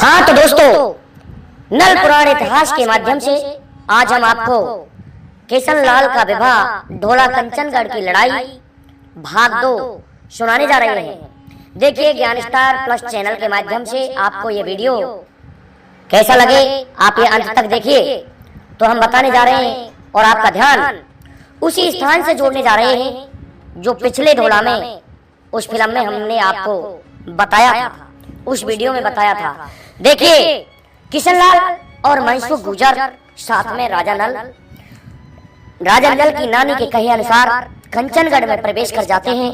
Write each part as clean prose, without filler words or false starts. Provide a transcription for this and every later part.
हाँ तो दोस्तों, नल पुराण इतिहास के माध्यम से आज हम आपको किशन लाल का विवाह ढोला कंचनगढ़ की लड़ाई भाग 2 सुनाने जा रहे हैं। देखिए ज्ञान स्टार प्लस चैनल के माध्यम से आपको ये वीडियो कैसा लगे आप ये अंत तक देखिए। तो हम बताने जा रहे हैं और आपका ध्यान उसी स्थान से जोड़ने जा रहे हैं जो पिछले ढोला में उस फिल्म में हमने आपको बताया था, उस वीडियो में बताया था। देखिए किशन लाल और मनसुख गुर्जर साथ में राजा नल की नानी के कहे अनुसार कंचनगढ़ में प्रवेश कर जाते हैं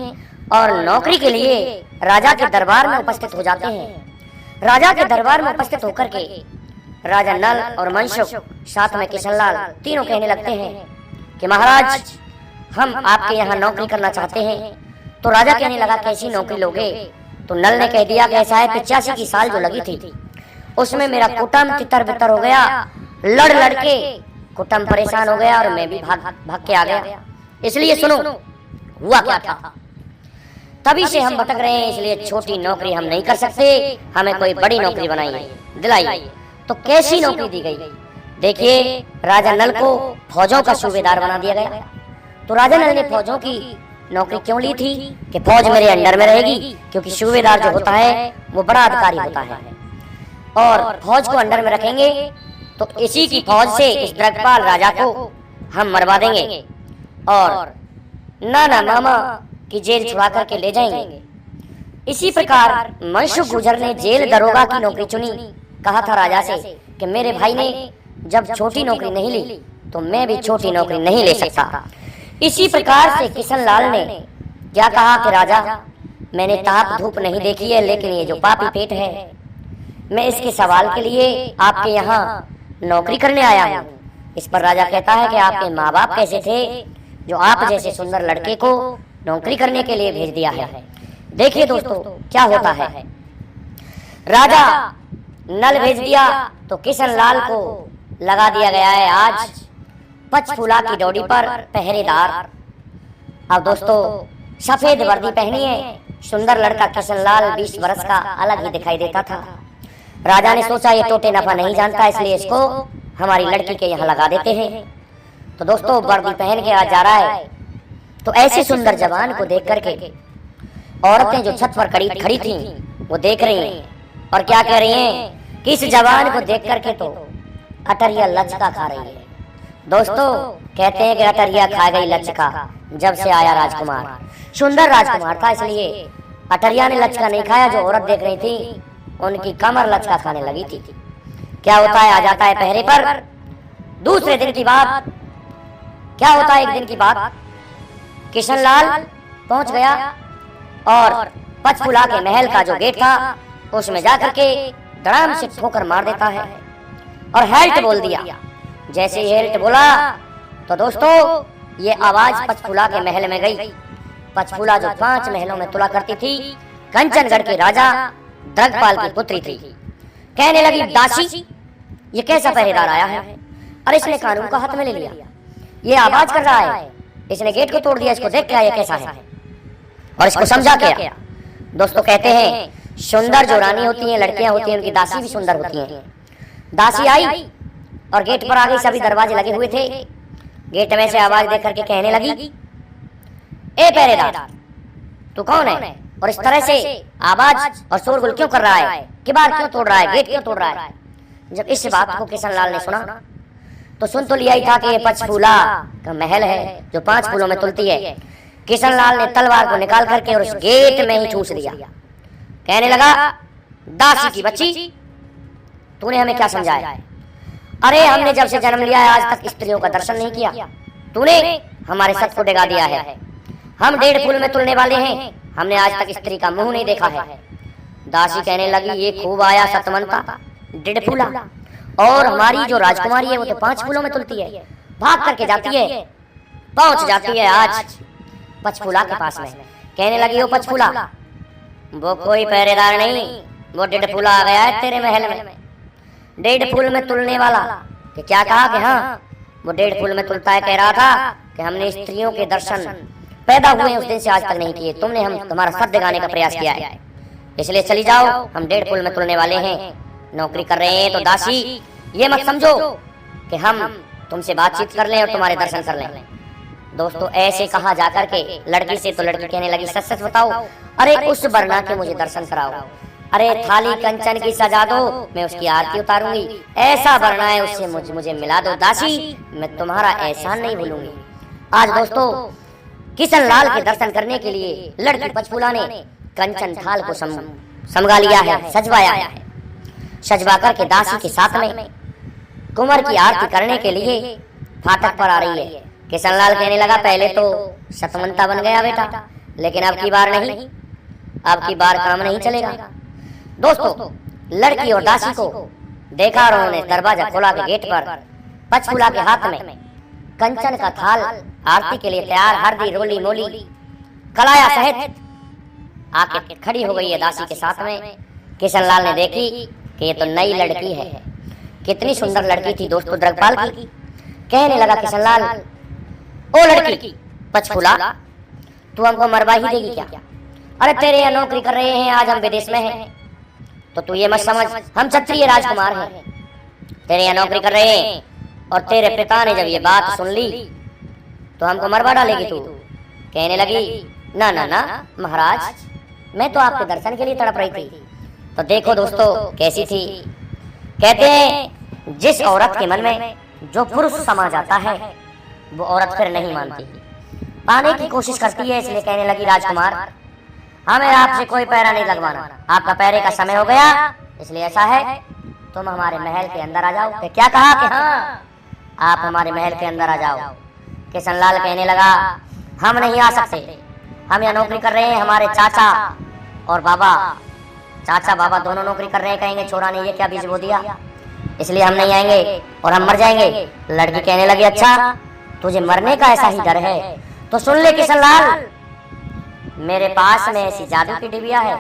और नौकरी के लिए राजा के दरबार में उपस्थित हो जाते हैं। राजा के दरबार में उपस्थित होकर के राजा नल और मनसुख साथ में किशन लाल तीनों कहने लगते हैं कि महाराज हम आपके यहाँ नौकरी करना चाहते हैं। तो राजा कहने लगा कैसी नौकरी लोगे? तो नल ने कह दिया कि ऐसा है 85 की साल जो लगी थी उसमें मेरा कुटुंब तितर बितर हो गया, लड़ लड़ के कुटुंब परेशान हो गया और मैं भी भाग के आ गया। इसलिए सुनो हुआ क्या था, तभी से हम भटक रहे हैं, इसलिए छोटी नौकरी हम नहीं कर सकते, हमें कोई बड़ी नौकरी बनाई दिलाई। तो कैसी नौकरी दी गई? देखिए राजा नल को फौजों का सूबेदार बना दिया गया। तो राजा नल ने फौजों की नौकरी क्यों ली थी कि फौज मेरे अंडर में रहेगी, क्योंकि सूबेदार जो होता है वो बड़ा अधिकारी होता है और फौज को अंडर में रखेंगे तो इसी की फौज से इस द्रगपाल राजा को हम मरवा देंगे और नाना मामा की जेल छुड़ा करके ले जाएंगे। इसी प्रकार मनसुख गुर्जर ने जेल दरोगा की नौकरी चुनी। कहा था राजा से कि मेरे भाई ने जब छोटी नौकरी नहीं ली तो मैं भी छोटी नौकरी नहीं ले सकता। इसी प्रकार से किशन लाल ने क्या कहा कि राजा मैंने ताप धूप नहीं देखी है, लेकिन ये जो पापी पेट है मैं इसके सवाल के लिए आपके यहाँ नौकरी करने आया हूँ। इस पर राजा कहता है कि आपके माँ बाप कैसे थे जो आप जैसे सुंदर लड़के को नौकरी करने के लिए भेज दिया है। देखिए दोस्तों क्या होता है, राजा नल भेज दिया तो किशन लाल को लगा दिया गया है आज पंचफूला की डोडी पर पहरेदार। अब दोस्तों सफेद वर्दी पहनी है, सुंदर लड़का किशन लाल 20 वर्ष का अलग ही दिखाई देता था। राजा ने सोचा ये टोटे नफा नहीं जानता, इसलिए इसको हमारी लड़की के यहाँ लगा देते हैं। तो दोस्तों वर्दी पहन के आज जा रहा है तो ऐसे सुंदर जवान को देख करके औरतें जो छत पर खड़ी थी वो देख रही हैं और क्या कह रही हैं कि इस जवान को देख करके तो अटरिया लचका खा रही है। दोस्तों कहते हैं कि अटरिया खा गई लचका जब से आया राजकुमार। सुंदर राजकुमार था इसलिए अटरिया ने लचका नहीं खाया, जो औरत देख रही थी उनकी कमर लचका खाने लगी थी। क्या होता है, आ जाता है पहरे पर। दूसरे दिन की बात क्या होता है, एक दिन की बात, किशन लाल पहुंच गया और पंचफूला के महल का जो गेट था उसमें जाकर के धड़ाम से ठोकर मार देता है और हेल्ट बोल दिया। जैसे ही हेल्ट बोला तो दोस्तों ये आवाज पंचफूला के महल में गई। पंचफूला जो 5 महलों में तुला करती थी, कंचनगढ़ के राजा द्रगपाल की पुत्री थी। कहने लगी दासी ये कैसा पहरेदार आया है, अरे इसने कानून को हाथ में ले लिया, ये आवाज कर रहा है, इसने गेट को तोड़ दिया, इसको देख क्या ये कैसा है और इसको समझा क्या। दोस्तों कहते हैं सुंदर जो रानी होती हैं, लड़कियां होती हैं, उनकी दासी भी सुंदर होती हैं। दासी आई और गेट पर आ गई, सभी दरवाजे लगे हुए थे। गेट में से आवाज देख करके कहने लगी ए पहरेदार तू कौन है और इस तरह से आवाज और शोरगुल क्यों कर रहा है, किबाड़ क्यों तोड़ रहा है, गेट क्यों तोड़ रहा है। जब इस बात को किशन लाल ने सुना तो सुन तो लिया ही था कि ये पंचफूला का महल है जो 5 फूलों में तुलती है। किशन लाल ने तलवार को निकाल करके और उस गेट में ही ठूस दिया। कहने लगा दासी की बच्ची तूने हमें क्या समझाया, अरे हमने जब से जन्म लिया है आज तक स्त्रियों का दर्शन नहीं किया, तूने हमारे सत को डिगा दिया है। हम 1.5 फूल में तुलने वाले हैं, हमने आज तक स्त्री का मुंह नहीं देखा है। दासी कहने लगी ये खूब आया सतमंता 1.5 फूला, और हमारी जो राजकुमारी है वो तो 5 फूलों में तुलती है, भाग करके जाती है, पहुंच जाती है आज पंचफूला के पास में। कहने लगी वो पंचफूला वो कोई पहरेदार नहीं, वो 1.5 फूला आ गया है तेरे महल में, 1.5 फूल में तुलने वाला। कि क्या कहा कि हाँ वो 1.5 फूल में तुलता है, कह रहा था कि हमने स्त्रियों के दर्शन पैदा हुए उस दिन से आज तक नहीं किए, तुमने हम तुम्हारा सत्य गाने का प्रयास किया है, इसलिए चली जाओ, हम 1.5 फूल में तुलने वाले हैं, नौकरी कर रहे हैं तो दासी ये मत समझो कि हम तुमसे बातचीत कर लें और तुम्हारे दर्शन कर लें। दोस्तों ऐसे कहा जाकर के लड़की से तो लड़की कहने लगी सच सच बताओ, अरे उस वरना के मुझे दर्शन कराओ, अरे थाली कंचन की सजा दो, मैं उसकी आरती उतारूंगी, ऐसा वरना है उससे मुझे मिला दो दासी, मैं तुम्हारा एहसान नहीं भूलूंगी। आज दोस्तों किशन लाल के दर्शन करने के लिए लड़की पंचफूला ने कंचन थाल को समगा लिया है, सजवाया है। सजवा करके दासी के साथ में कुंवर की आरती करने के लिए फाटक पर आ रही है। किशन लाल कहने लगा पहले तो शतमंता बन गया बेटा, लेकिन अब की बार नहीं, अब की बार काम नहीं चलेगा। दोस्तों लड़की और दासी को देखा और उन्होंने दरवाजा खोला के गेट पर पंचफूला के हाथ में कंचन का थाल आरती के लिए तैयार, हरदी रोली मोली कलाया सहित आके खड़ी हो गई है दासी के साथ में। किशन लाल ने देखी कि ये तो नई लड़की है, कितनी सुंदर लड़की थी दोस्तों द्रगपाल की। कहने लगा किशन लाल, ओ लड़की पंचफूला, तू हमको मरवा ही देगी क्या? अरे तेरे यहाँ नौकरी कर रहे हैं, आज हम विदेश में हैं, तो तू ये मत समझ हम क्षत्रिय राजकुमार हैं, तेरे यहाँ नौकरी कर रहे हैं, और तेरे पिता ने जब ये बात सुन ली तो हमको मरवा डालेगी तू। कहने लगी ना ना ना महाराज, मैं तो आपके दर्शन के लिए तड़प रही थी। तो देखो दोस्तों कैसी थी। कहते हैं जिस औरत के मन में जो पुरुष समा जाता है वो औरत फिर नहीं मानती, पाने की कोशिश करती है। इसलिए कहने लगी राजकुमार, हमें आपसे कोई पैरा नहीं लगवाना, आपका पैरे का समय हो गया, इसलिए ऐसा है तुम हमारे महल के अंदर आ जाओ। तो क्या कहा कि हाँ आप हमारे महल के अंदर आ जाओ। किशन लाल कहने लगा हम नहीं आ सकते, हम यहाँ नौकरी कर रहे हैं, हमारे चाचा और बाबा, चाचा बाबा दोनों नौकरी कर रहे हैं, कहेंगे छोरा ने ये क्या बीज बो दिया, इसलिए हम नहीं आएंगे और हम मर जाएंगे। लड़की कहने लगी अच्छा तुझे मरने का ऐसा ही डर है तो सुन ले किशन लाल, मेरे पास में ऐसी जादू की डिबिया है,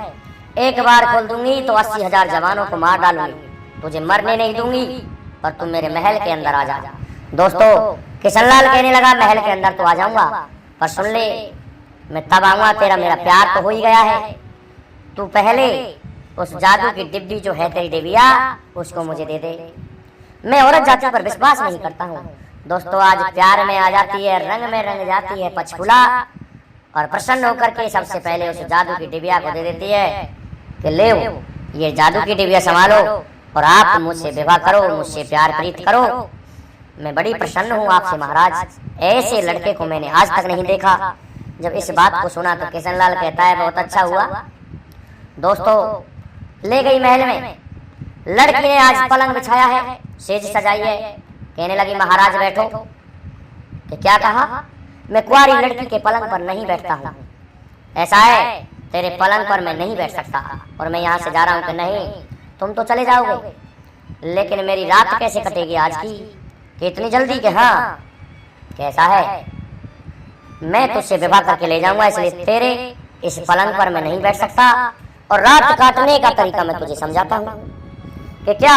एक बार खोल दूंगी तो 80,000 जवानों को मार डालूंगी, तुझे मरने नहीं दूंगी और तुम मेरे महल के अंदर आ जा। दोस्तों किशन लाल कहने लगा महल के अंदर तो आ जाऊंगा, पर सुन ले मैं तब आऊंगा, तेरा मेरा प्यार तो हो ही गया है, तू पहले उस जादू की डिब्बी जो है तेरी डिबिया उसको मुझे दे दे। मैं औरत जाति पर विश्वास नहीं करता हूँ। दोस्तों आज प्यार में आ जाती है, रंग में रंग जाती है पंचफूला, और प्रसन्न होकर के सबसे पहले उस जादू की डिबिया को दे देती है कि ले ये जादू की डिबिया संभालो और आप मुझसे विवाह करो, मुझसे प्यार प्रीत करो। मैं बड़ी प्रसन्न हूँ आपसे महाराज, ऐसे लड़के को मैंने आज तक नहीं देखा। जब इस बात को सुना तो किशन लाल कहता है बहुत अच्छा हुआ। दोस्तों ले गई महल में, लड़की ने आज पलंग बिछाया है, सेज सजाई है, कहने लगी महाराज बैठो। कि क्या कहा? मैं कुंवारी लड़की के पलंग पर नहीं बैठता हूँ, ऐसा है तेरे पलंग पर मैं नहीं बैठ सकता, और मैं यहाँ से जा रहा हूँ कि नहीं तुम तो चले जाओगे, लेकिन मेरी रात कैसे कटेगी आज की, कि इतनी जल्दी के हाँ कैसा है, मैं तुझसे विवाह करके ले जाऊंगा, इसलिए तेरे इस पलंग पर मैं नहीं बैठ सकता, और रात काटने का तरीका मैं तुझे समझाता हूँ। कि क्या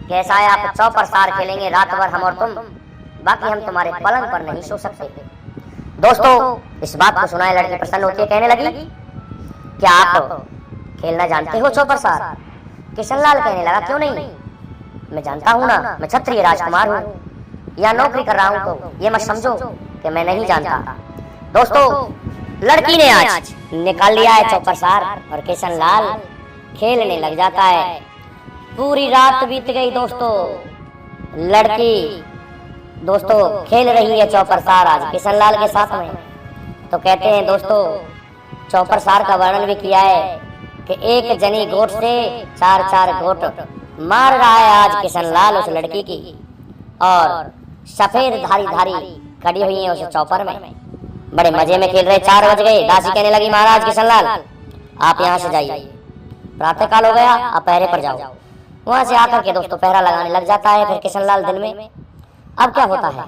कैसा है, आप चौपर सार खेलेंगे रात भर हम और तुम, बाकी हम तुम्हारे पलंग पर नहीं सो सकते। दोस्तों इस बात को सुनाए लड़की प्रसन्न होती है, कहने लगी क्या आप खेलना जानते हो चौपर सार? किशन लाल कहने लगा क्यों नहीं, मैं जानता हूँ ना, मैं क्षत्रिय राजकुमार हूँ, या नौकरी कर रहा हूँ, तो ये मत समझो कि मैं नहीं जानता। दोस्तों लड़की ने आज निकाल लिया है चौपर सार और किशन लाल खेलने लग जाता है। पूरी रात बीत गई दोस्तों, लड़की दोस्तों खेल रही है चौपर सार आज किशन लाल के साथ में। तो कहते हैं दोस्तों चौपर सार का वर्णन भी किया है कि एक जनी गोट से 4-4 गोट मार रहा है आज किशन लाल उस लड़की की, और सफेद धारी खड़ी हुई है उस चौपर में, बड़े मजे में खेल रहे। 4 बज गए, दासी कहने लगी महाराज किशन लाल आप यहाँ से जाइए, प्रातः काल हो गया, आप पहरे पर जाओ। वहां से आकर के दोस्तों पहरा लगाने लग जाता है। फिर किशन लाल दिन में अब क्या होता है,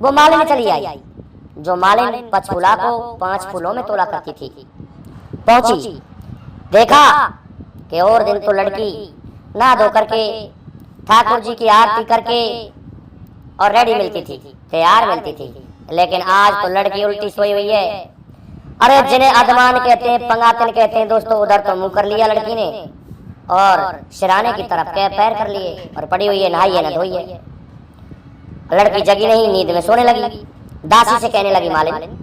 वो मालिन चली आई, जो मालिन पंचफूला को 5 फूलों में तोला करती थी, पहुंची, देखा कि और दिन तो लड़की नहा धो करके ठाकुर जी की आरती करके और रेडी मिलती थी, तैयार मिलती थी, लेकिन आज तो लड़की उल्टी सोई हुई है। अरे जिन्हें अधमान कहते हैं, पंगातिन कहते हैं दोस्तों, उधर तो मुंह कर लिया लड़की ने, और सिराने की तरफ के पैर कर लिए और पड़ी हुई है, नहाई है न धोई है। लड़की जगी नहीं, नींद में सोने लगी। दासी से कहने लगी, मालिन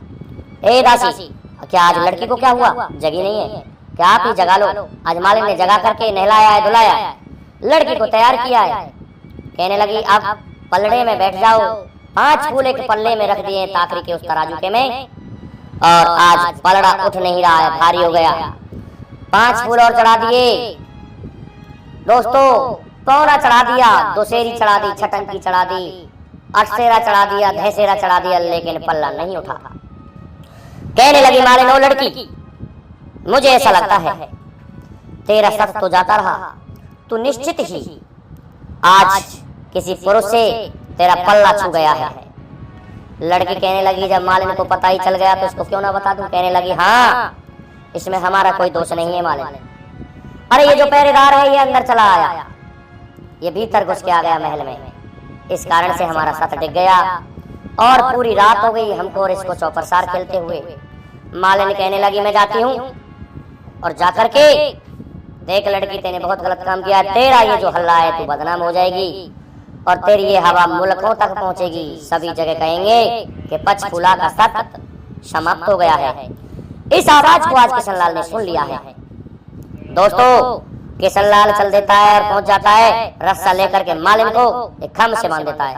ए दासी, क्या आज लड़की को क्या हुआ, जगी नहीं है क्या, आप ही जगा लो। आज मालिन ने जगा करके नहलाया है, धुलाया है, लड़की को तैयार किया है। कहने लगी, आप पलड़े में बैठ जाओ। 5 फूल एक पल्ले में रख दिए ताकरी के उस तराजू के में, और आज पलड़ा उठ नहीं रहा है, भारी हो गया। 5 फूल और चढ़ा दिए दोस्तों, पौना चढ़ा दिया, 2 सेरी चढ़ा दी, छटंकी चढ़ा दी, 8 सेरा चढ़ा दिया, 10 सेरा चढ़ा दिया, लेकिन पल्ला नहीं उठा। कहने लगी, मालिन ओ लड़की, मुझे ऐसा लगता है तेरा सच तो जाता रहा, तू निश्चित ही आज किसी पुरुष से तेरा पल्ला छू गया है। लड़की कहने लगी, जब मालिन को पता ही चल गया तो इसको क्यों ना बता दूं। कहने लगी, हाँ, इसमें हमारा कोई दोष नहीं है मालिन। अरे ये जो पहरेदार है ये अंदर चला आया, ये भीतर घुस के आ गया महल में, इस कारण से हमारा सत डिग गया और पूरी रात हो गई हमको और इसको चौपरसार खेलते हुए। मालिन कहने लगी, मैं जाती हूँ और जाकर के देख लड़की, तेने बहुत गलत काम किया, तेरा ये जो हल्ला है तू बदनाम हो जाएगी और तेरी ये हवा मुल्कों तक पहुंचेगी, सभी जगह कहेंगे कि पंचफूला का सत समाप्त हो गया है। इस आवाज को आज किशनलाल ने सुन लिया है। दोस्तों, किशनलाल चल देता है और पहुंच जाता है, रस्सा लेकर के मालिन को एक खम्भ से बांध देता है।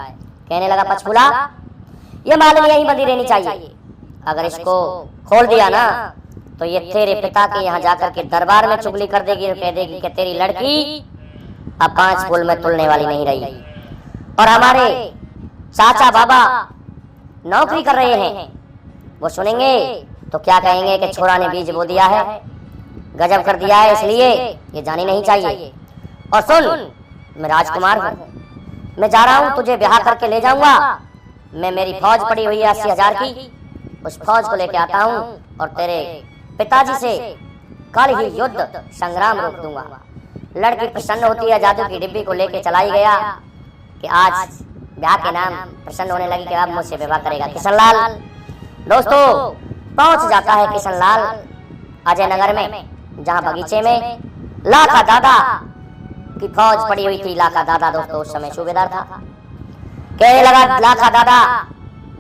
कहने लगा, पंचफूला, ये मालिन यहीं बंधी रहनी चाहिए, अगर इसको खोल दिया ना तो ये तेरे पिता के यहाँ जाकर के दरबार में चुगली कर देगी और कह देगी कि तेरी लड़की अब 5 फूल में तुलने वाली नहीं रही। और हमारे चाचा बाबा नौकरी कर रहे हैं, वो सुनेंगे तो क्या कहेंगे कि छोरा ने बीज बो दिया है, गजब कर दिया है, इसलिए ये जानी नहीं चाहिए। और सुन, मैं राजकुमार हूँ, मैं जा रहा हूँ, तुझे ब्याह करके ले जाऊंगा। मैं मेरी फौज पड़ी हुई है 80,000 की, उस फौज को लेके आता हूँ और तेरे पिताजी से कल ही युद्ध संग्राम रोक दूंगा। लड़की प्रसन्न होती है, जादू की डिब्बी को लेके चलाई गया कि आज ब्याह के नाम प्रसन्न होने लगी कि अब मुझसे विवाह करेगा किशनलाल। दोस्तों, पहुंच जाता है किशनलाल अजय नगर में, जहां बगीचे में लाखा दादा की फौज पड़ी हुई थी। लाखा दादा दोस्तों उस समय सूबेदार था। कहने लगा, लाखा दादा,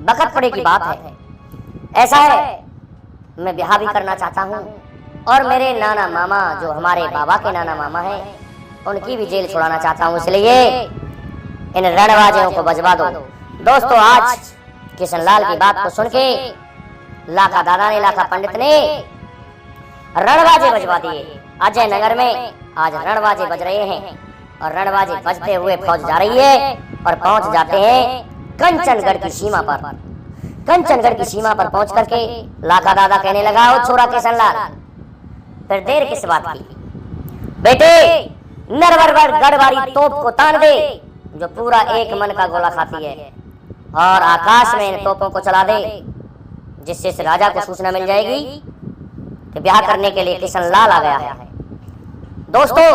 बखत पड़े की बात है, ऐसा है मैं ब्याह भी करना चाहता हूँ और मेरे नाना मामा जो हमारे बाबा के नाना मामा हैं उनकी भी जेल छुड़ाना चाहता हूँ, इसलिए इन रणबाजों को बजवा दो। दोस्तों, आज किशनलाल की बात को सुन के लाखा दादा ने, लाखा पंडित ने रणबाजे बजवा दिए। अजय नगर में आज रणबाजे बज रहे हैं और रणबाजे बजते हुए फौज जा रही है और पहुंच जाते हैं कंचनगढ़ की सीमा पर। कंचनगढ़ की सीमा पर पहुंच करके लाखा दादा कहने लगा, ओ छोरा किशनलाल, फिर देर किस बात की, बेटे नरवर गढ़वारी तोप को तान दे जो पूरा 1 मन का गोला खाती है और आकाश में इन तोपों को चला दे, जिससे इस राजा को सूचना मिल जाएगी कि ब्याह करने के लिए किशनलाल आ गया है। दोस्तों,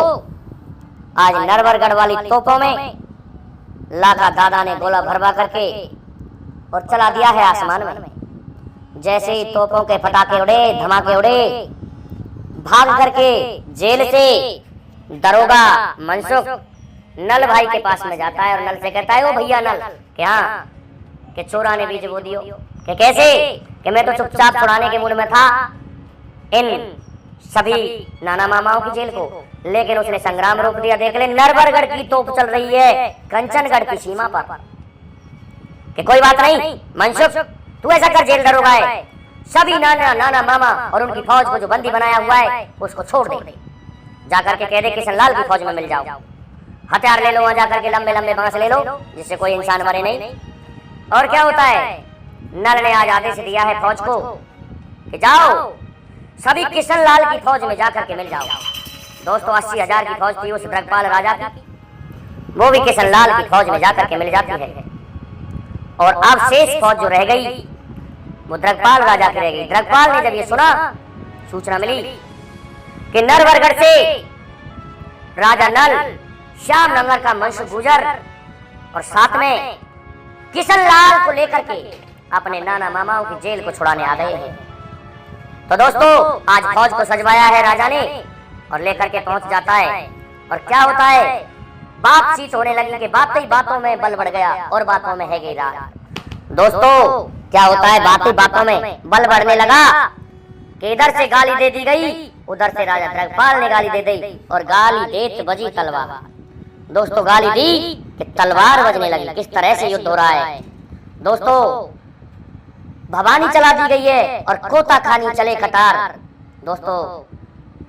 आज नरवरगढ़ वाली तोपों में लाखा दादा ने गोला भरवा करके और चला दिया है आसमान में। जैसे ही तोपों के फटाके उड़े, धमाके उड़े, भाग करके जेल से दरोगा मनसुख नल भाई के पास में जाता है और नल से कहता है, ओ भैया नल, क्या कि चोरा ने बीज बो दियो। कि कैसे? कि मैं तो चुपचाप छुड़ाने के मूड में था इन सभी नाना मामाओं की जेल को, लेकिन उसने संग्राम रोक दिया। देख ले, नरवरगढ़ की तोप चल रही है कंचनगढ़ की सीमा पर। कि कोई बात नहीं मनसुख, तू ऐसा कर, जेल दरोगा है, सभी नाना मामा और उनकी फौज को जो बंदी बनाया हुआ है उसको छोड़ दे, जाकर के कह दे किशनलाल की फौज में मिल जाओ, हथियार ले लो, वहां जाकर के लंबे लंबे बांस ले लो जिससे कोई इंसान मरे नहीं। और क्या होता है, नल ने आज आदेश दिया है फौज को कि जाओ सभी किशनलाल की फौज में जाकर के मिल जाओ। दोस्तों, 80,000 की फौज थी उस द्रगपाल राजा की, वो भी किशनलाल की फौज में जाकर के मिल जाती है और अब शेष फौज जो रह गई वो द्रगपाल राजा की रह गई। द्रगपाल ने जब ये सुना, सूचना मिली कि नरवरगढ़ से राजा नल, श्याम नंगर का मनसुख गुजर और साथ में किशनलाल को लेकर के अपने नाना मामाओं की जेल को छुड़ाने आ गए हैं। तो दोस्तों, आज फौज को सजवाया है राजा ने और लेकर के पहुंच जाता है और क्या होता है, बातचीत होने लगी कि बातें ही बातों में बल बढ़ गया और बातों में है गई रात। दोस्तों क्या होता है, बातें बातों में बल बढ़ने लगा कि इधर से गाली दे दी गई, उधर से राजा द्रगपाल ने गाली दे दी और गाली देत बजी तलवार। दोस्तों गाली दी कि तलवार बजने लगी। किस तरह से युद्ध हो रहा है दोस्तों, भवानी चला दी गई है और कोता खानी चले कटार। दोस्तों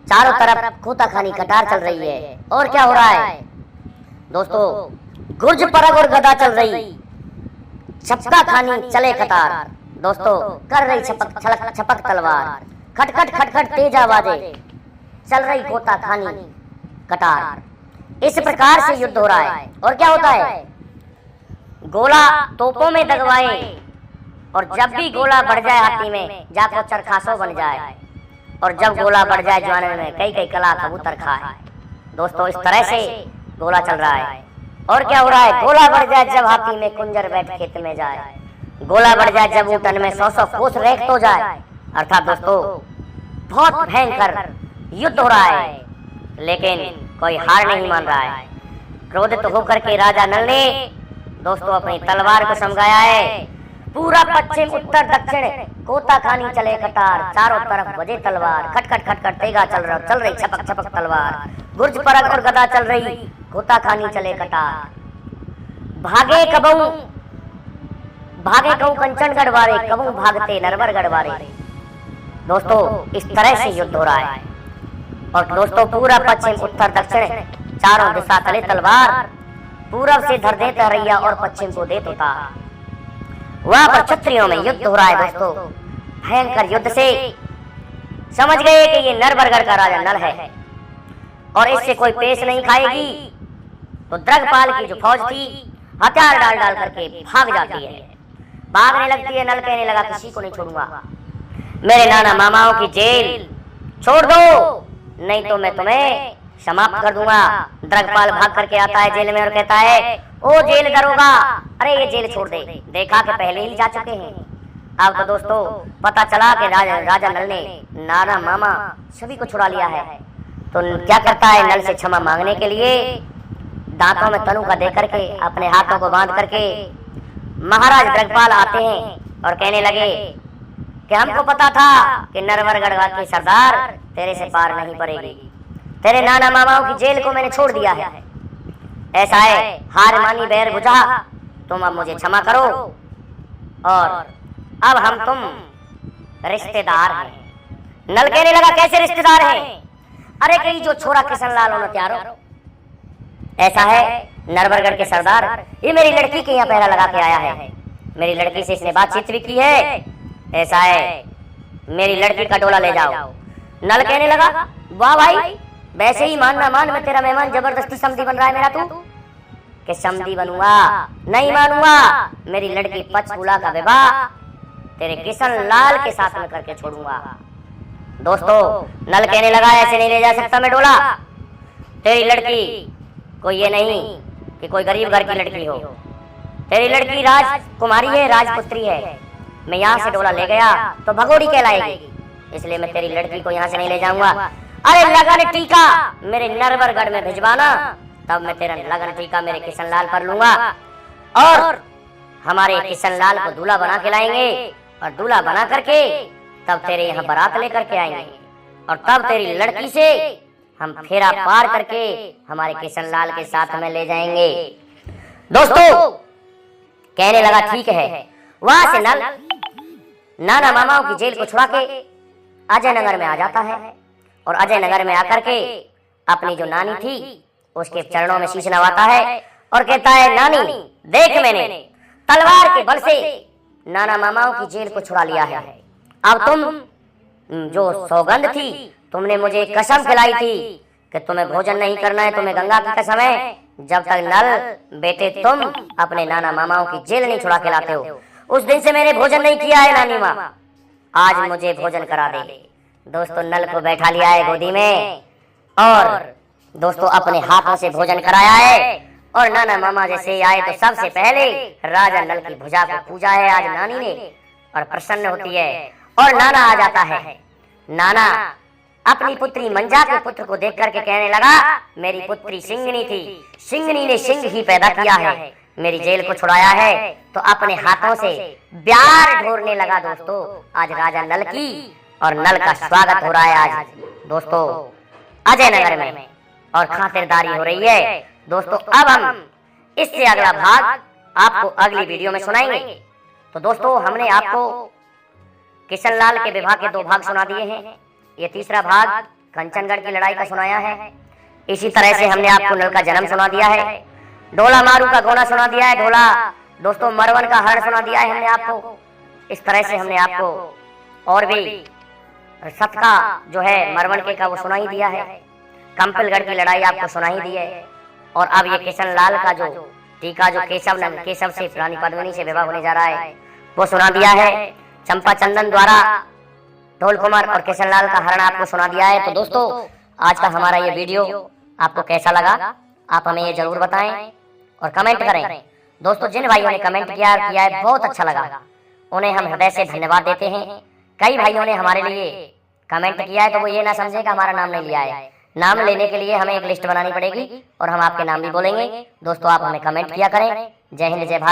चारों तरफ कोता खानी कटार चल रही है। और क्या हो रहा है दोस्तों, गुर्ज परग और गदा चल रही, छपका खानी चले कटार। दोस्तों कर रही छपक छलक छपक तलवार, खटखट खटखट तेज आवाजें, चल रही कोता खानी कटार। इस प्रकार से युद्ध हो रहा है। और क्या होता है, गोला तोपों में दगवाए और जब भी गोला बढ़ जाए हाथी में जाको चरखासो बन जाए, और जब गोला बढ़ जाए जवान में कई कई कला कबूतर खाए। दोस्तों इस तरह से गोला चल रहा है। और क्या हो रहा है, गोला बढ़ जाए जब हाथी में कुंजर बैठ खेत में जाए, गोला बढ़ जाए जब ऊँटन में 100 कोस रेख तो जाए। अर्थात दोस्तों बहुत भयंकर युद्ध हो रहा है, लेकिन कोई हार नहीं मान रहा है। क्रोधित होकर के राजा नल ने दोस्तों अपनी तलवार को समझाया है। पूरा पश्चिम उत्तर दक्षिण कोता खानी चले कटार, चारों तरफ बजे तलवार, खटखट खटखट तेगा चल रही छपक छपक तलवार, गुर्ज परग और गदा चल रही, कोता खानी चले कटार। भागे कहूं कंचन गढ़वारे, कहूं भागते नरवर गढ़वारे। दोस्तों इस तरह से युद्ध हो रहा है। और दोस्तों पूरा पश्चिम उत्तर दक्षिण चारों दिशा तले तलवार, पूरब से धर दे तरैया और पश्चिम को दे तोता। वहां पर क्षत्रियों में युद्ध हो रहा है। दोस्तों भयंकर युद्ध से समझ गए कि ये नरबरगढ़ का राजा नल है और इससे कोई पेश नहीं खाएगी। तो द्रगपाल की जो फौज थी हथियार डाल डाल करके भाग जाती है, भागने लगती है। नल कहने लगा किसी को नहीं छोड़ूंगा, मेरे नाना मामाओं की जेल छोड़ दो, नहीं तो मैं तुम्हें समाप्त कर दूंगा। द्रगपाल भाग करके आता है जेल में और कहता है, ओ जेल दरोगा, अरे ये जेल छोड़ दे, देखा कि पहले ही जा चुके हैं। अब तो दोस्तों पता चला कि राजा नल ने नाना मामा सभी को छुड़ा लिया है। तो क्या करता है, नल से क्षमा मांगने के लिए दांतों में तनु का दे करके अपने हाथों को बांध करके महाराज द्रगपाल आते हैं और कहने लगे कि हमको पता था कि नरवरगढ़ के सरदार तेरे से पार नहीं पड़ेगी, तेरे नाना मामाओं की जेल को मैंने छोड़ दिया है। ऐसा है, हार मानी बैर बुझा, तुम अब मुझे क्षमा करो और अब हम तुम रिश्तेदार हैं। नल कहने लगा कैसे रिश्तेदार हैं, अरे कहीं जो छोरा किशन लाल होना त्यारो। ऐसा है नरवरगढ़ के सरदार, ये मेरी लड़की के यहाँ पहरा लगा के आया है, मेरी लड़की से इसने बातचीत भी की है। ऐसा है मेरी लड़की का डोला ले जाओ। नल कहने लगा वाह भाई, वैसे ही मान ना मान, मैं तेरा मेहमान, जबरदस्ती समधी बन रहा है मेरा तू, कि समधी बनूंगा नहीं मानूंगा। मेरी लड़की पंचकूला का विवाह तेरे किशन लाल के साथ में करके छोड़ूंगा। दोस्तों नल कहने लगा ऐसे नहीं ले जा सकता मैं डोला, तेरी लड़की कोई ये नहीं कि कोई गरीब घर की लड़की हो, तेरी लड़की राजकुमारी है, राजपुत्री है। मैं यहाँ से डोला ले गया तो भगोड़ी कहलाएगी, इसलिए मैं तेरी लड़की को यहाँ से नहीं ले जाऊंगा। अरे लगन टीका मेरे नरवरगढ़ में भिजवाना, तब मैं तेरा लगन टीका मेरे किशन लाल पर लूंगा और हमारे किशन लाल को दूल्हा बना के लाएंगे, और दूल्हा बना करके तब तेरे यहाँ बारात लेकर के आएंगे, और तब तेरी लड़की से हम फेरा पार करके हमारे किशन लाल के साथ में ले जाएंगे। दोस्तों कहने लगा ठीक है। वहां से नल नाना मामाओं की जेल को छुड़ा के अजय नगर में आ जाता है, और अजय नगर में आकर के अपनी जो नानी थी उसके चरणों में शीश नवाता है और कहता है नानी देख, मैंने तलवार के बल से नाना मामाओं की जेल को छुड़ा लिया है। अब तुम जो सौगंध थी, तुमने मुझे कसम खिलाई थी कि तुम्हें भोजन नहीं करना है, तुम्हें गंगा की कसम है, जब तक नल बेटे तुम अपने नाना मामाओं की जेल नहीं छुड़ा के लाते हो, उस दिन से मैंने भोजन नहीं किया है नानी माँ, आज मुझे भोजन करा दे। दोस्तों नल को बैठा लिया है गोदी में और दोस्तों अपने हाथों से भोजन कराया है, और नाना मामा जैसे आए तो सबसे पहले राजा नल की भुजा को पूजा है आज नानी ने, और प्रसन्न होती है और नाना आ जाता है। नाना अपनी पुत्री मंजा के पुत्र को देख करके कहने लगा, मेरी पुत्री सिंगनी थी, सिंगनी ने सिंह ही पैदा किया है, मेरी जेल को छुड़ाया है। तो अपने हाथों से ब्यार ढोरने लगा। दोस्तों आज राजा नल की और नल का स्वागत हो रहा है आज दोस्तों अजय नगर में, और खातिरदारी हो रही है। दोस्तों अब हम इससे अगला भाग आपको अगली वीडियो में सुनाएंगे। तो दोस्तों हमने आपको किशनलाल के विवाह के 2 भाग सुना दिए हैं, ये तीसरा भाग कंचनगढ़ की लड़ाई का सुनाया है। इसी तरह से हमने आपको नल का जन्म सुना दिया है, ढोला मारू का गोना सुना दिया है, ढोला दोस्तों मरवन का हरण सुना दिया है हमने आपको। इस तरह से हमने आपको और भी सत का जो है मरवन के का वो सुना ही दिया है, कंपलगढ़ की लड़ाई आपको सुना ही दी है। और अब ये किशनलाल का जो टीका जो केशव से रानी पद्मिनी से विवाह होने जा रहा है वो सुना दिया है। चंपा चंदन द्वारा ढोल कुमार और किशनलाल का हरण आपको सुना दिया है। तो दोस्तों आज का हमारा ये वीडियो आपको कैसा लगा आप हमें ये जरूर बताएं और कमेंट करें। दोस्तों जिन भाइयों ने कमेंट किया है बहुत अच्छा लगा, उन्हें हम हृदय से धन्यवाद देते हैं। कई भाइयों ने हमारे लिए कमेंट किया है तो वो ये ना समझे कि हमारा नाम नहीं लिया है, नाम लेने के लिए हमें एक लिस्ट बनानी पड़ेगी और हम आपके नाम भी बोलेंगे। दोस्तों आप हमें कमेंट किया करें। जय हिंद जय भारत।